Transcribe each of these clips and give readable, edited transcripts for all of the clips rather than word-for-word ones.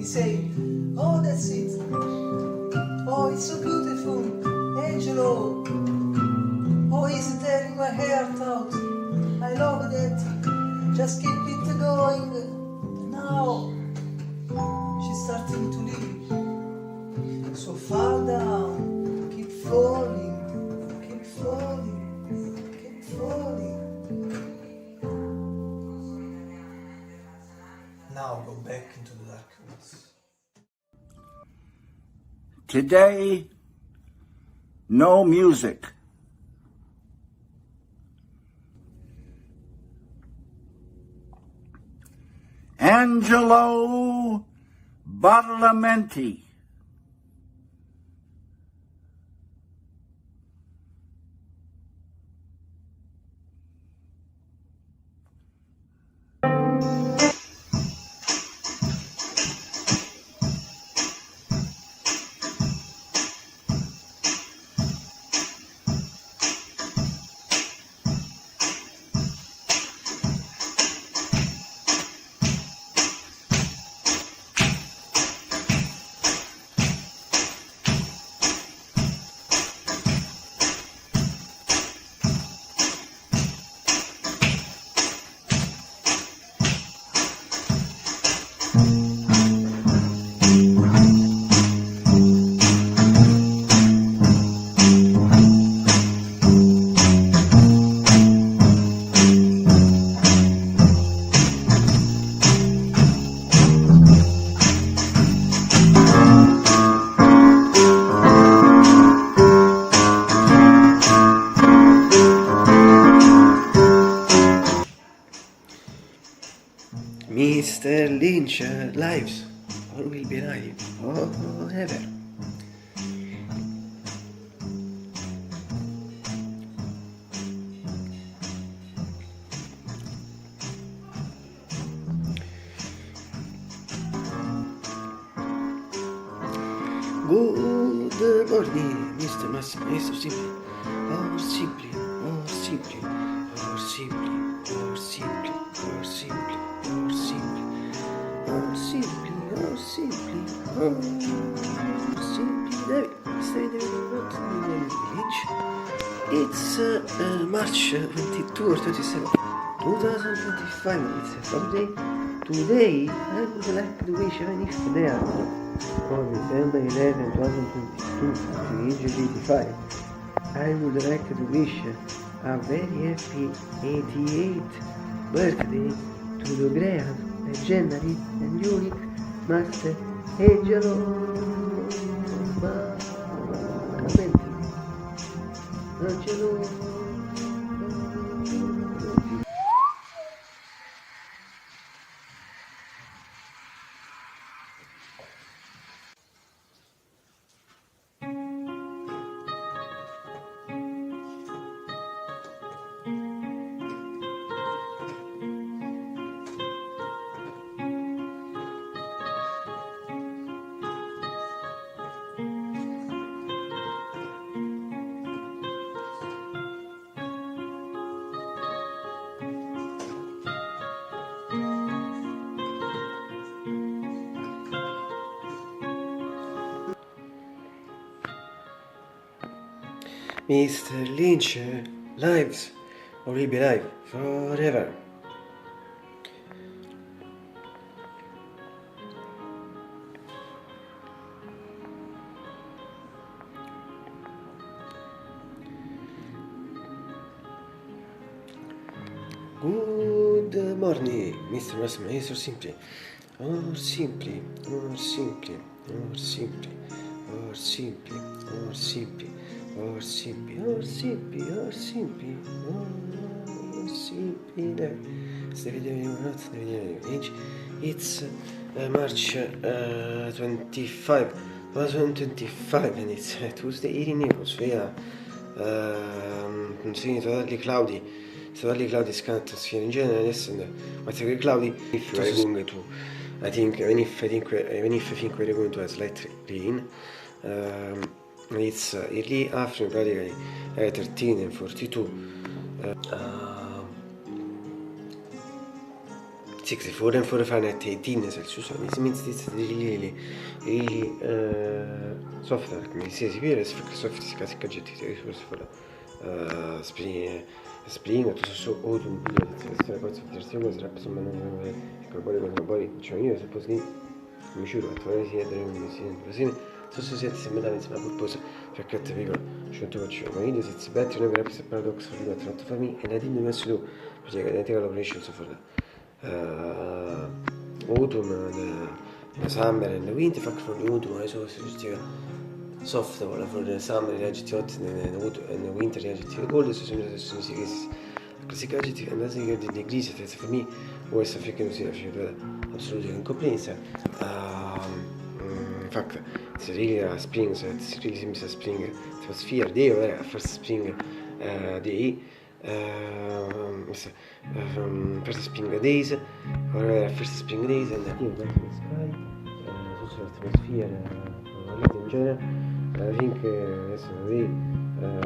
He say, oh, that's it. Oh, it's so beautiful. Angelo. Oh, he's tearing my heart out. I love that. Just keep it going. Now, she's starting to leave. So far down. Keep falling. Keep falling. Keep falling. Now go back into the darkness. Today, no music. Angelo Badalamenti. Mr. Lynch lives or will be live forever. Good morning, Mr. Massimo, simply, or simply, or simply, or simply, or simply, or simply, or simply, or simply, or simply, or simply, Lynch. It's March 22 or 27, 2025. It's a Sunday. Today, I would like to wish even if they are on December 11, 2022, to age 85, I would like to wish a very happy 88th birthday to the grand, legendary and unique Master Angelo Badalamenti. Angelo Mr. Lynch lives or will be live forever. Good morning, Mr. Massimo, or simply, or simply, or simply, or simply, or simply, or simply, or simply, or simply, or simply, or simply. It's March 25, 2025, and it's Tuesday evening, atmosphere totally cloudy. Totally cloudy sky atmosphere in general, adesso what's very cloudy if we're going to even if I think we're going to a slight rain. It's early afternoon, practically 13 and 42. Siksi foren fanet 18 Celsius on minst lili software mi si sipire se fa software si casi gadget che forse fa spring tutto su autumn video di cosa versione sarà insomma non poi cioè io se posso dire mi giuro a trovare si così so siete se mi dà insieme a purpose perché te piccolo ci tu faccio ma io se betti una vera pista paradox for the not for me and I didn't mess you perché identical operations for autumn the summer and the winter fact for the autumn I saw soft for the summer agiti hot and the winter agiti cold so sono si classica agiti and that's the degree se for me West African si assolutamente incompresa in fact it's really spring so it's really seems a spring atmosphere day or first spring day first spring days or first spring days and the sky social atmosphere in general I think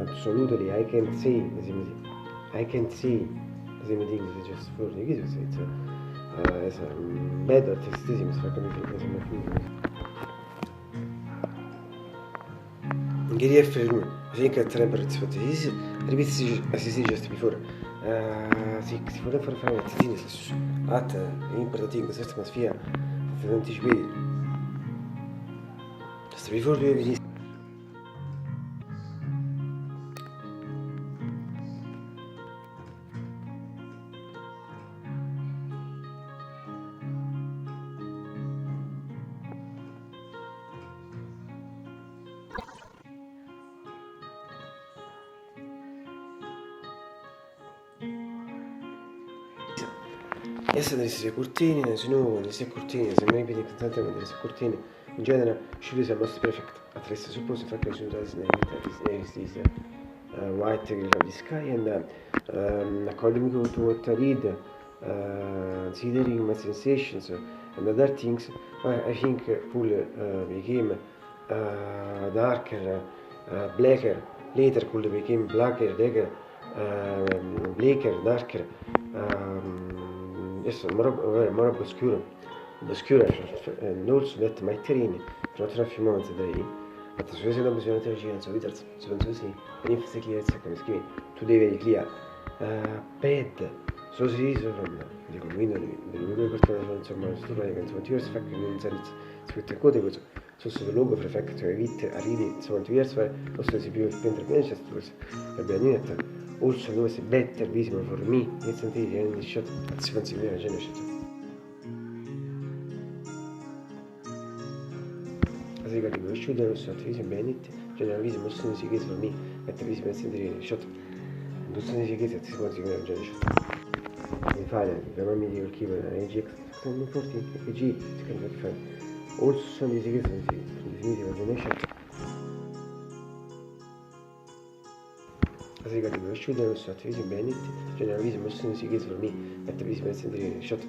absolutely I can see the same thing just for the kids it's bad artistism so Gary Fermi, I think at temperatures for this repeats as is just before. 6 for at importing the atmosphere for 20 degrees. Just before we essere delle cortine, se no le cortine, se mi ripeti costantemente le cortine, in genere should is a most perfect. At least suppose the fact that is white of the sky and according to what I read, considering my sensations and other things, I think pool became darker, blacker, later could become blacker, darker. Yes, more obscure, and also that my terrain, not a few months a day, but the reason of the energy so it's so to see, and if the clear second screen, today very clear, bad, so the reason from the window, the logo for insomma, insomma, years fact in sense, with the code was so the logo for fact to evite a reading, so 2 years where also the view of painter Manchester also knows better visible for me, it's until the end shot at 70 million generation. As I got to go, should have shot vision Bennett, general visible as soon as he gets for me at the visible center shot. And as soon as he gets at 70 million generation. In finally, the memory will keep an AGX 640 AG 625. Also, as soon as he gets from this medium generation. As I got to go, should have shot vision Bennett, general visible as soon as he gets for me at the visible center shot.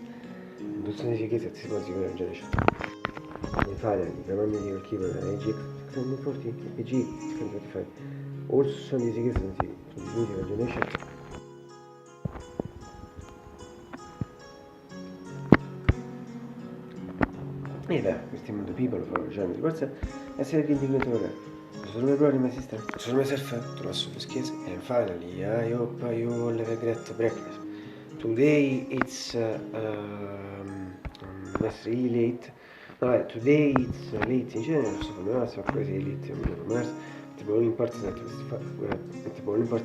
And as soon as he gets at 70 million generation. In finally, the memory will keep an AGX 640 AG 625. Also, as soon as he gets from this medium generation. E beh, questi mondo people for genre forse essere che individuatore. Sono my brother, my sister. Sono myself, Tommaso Peschiese. And finally, I hope you all have a great breakfast. Today it's really late. No, today it's late in general, so for us, crazy late for us. Tipo non importa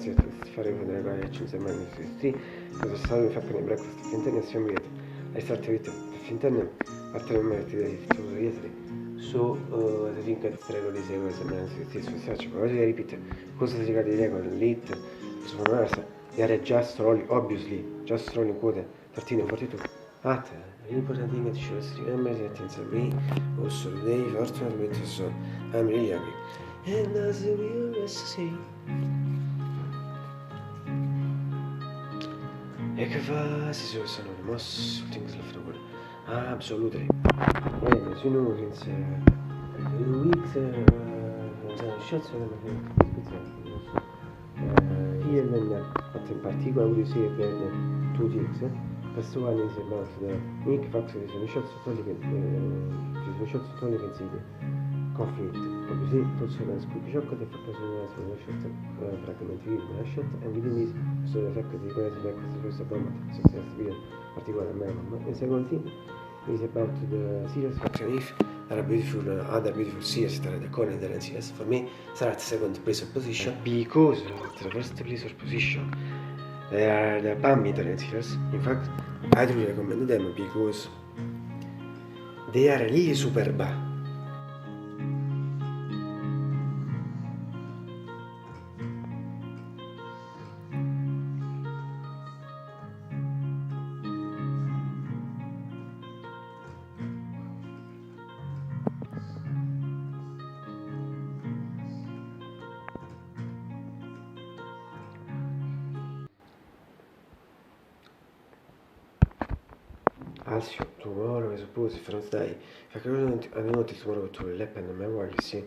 se fare vedere la reaction se mai non cosa sta fa con il breakfast fintanne siamo via. I start with fintanne after a minute to yesterday. So I think it's regularly say was a such but I repeat cosa si chiama di regola late so for us they are just rolling obviously just rolling code 13 and 42 at the important thing that should remember that it's a me also today fortunately so I'm really happy and as we always say e che fa si sono the most things left over absolutely you know since weeks shots here and in particular we see that 2 things First one is about the ink factory solution city conflict. Obviously, also the squid shock that represents the shot fragment with the shot, and within this, so the fact that the guys like the first combat success video particular American. The second thing is about the series faction if there are beautiful other beautiful series that are the Conan and series. For me, they're at second place of position because at the first place of position they are the Pammy series. In fact, I do recommend them because they are really superb. Also, tomorrow I suppose if I don't die, if I don't tomorrow to lap and my world, you see.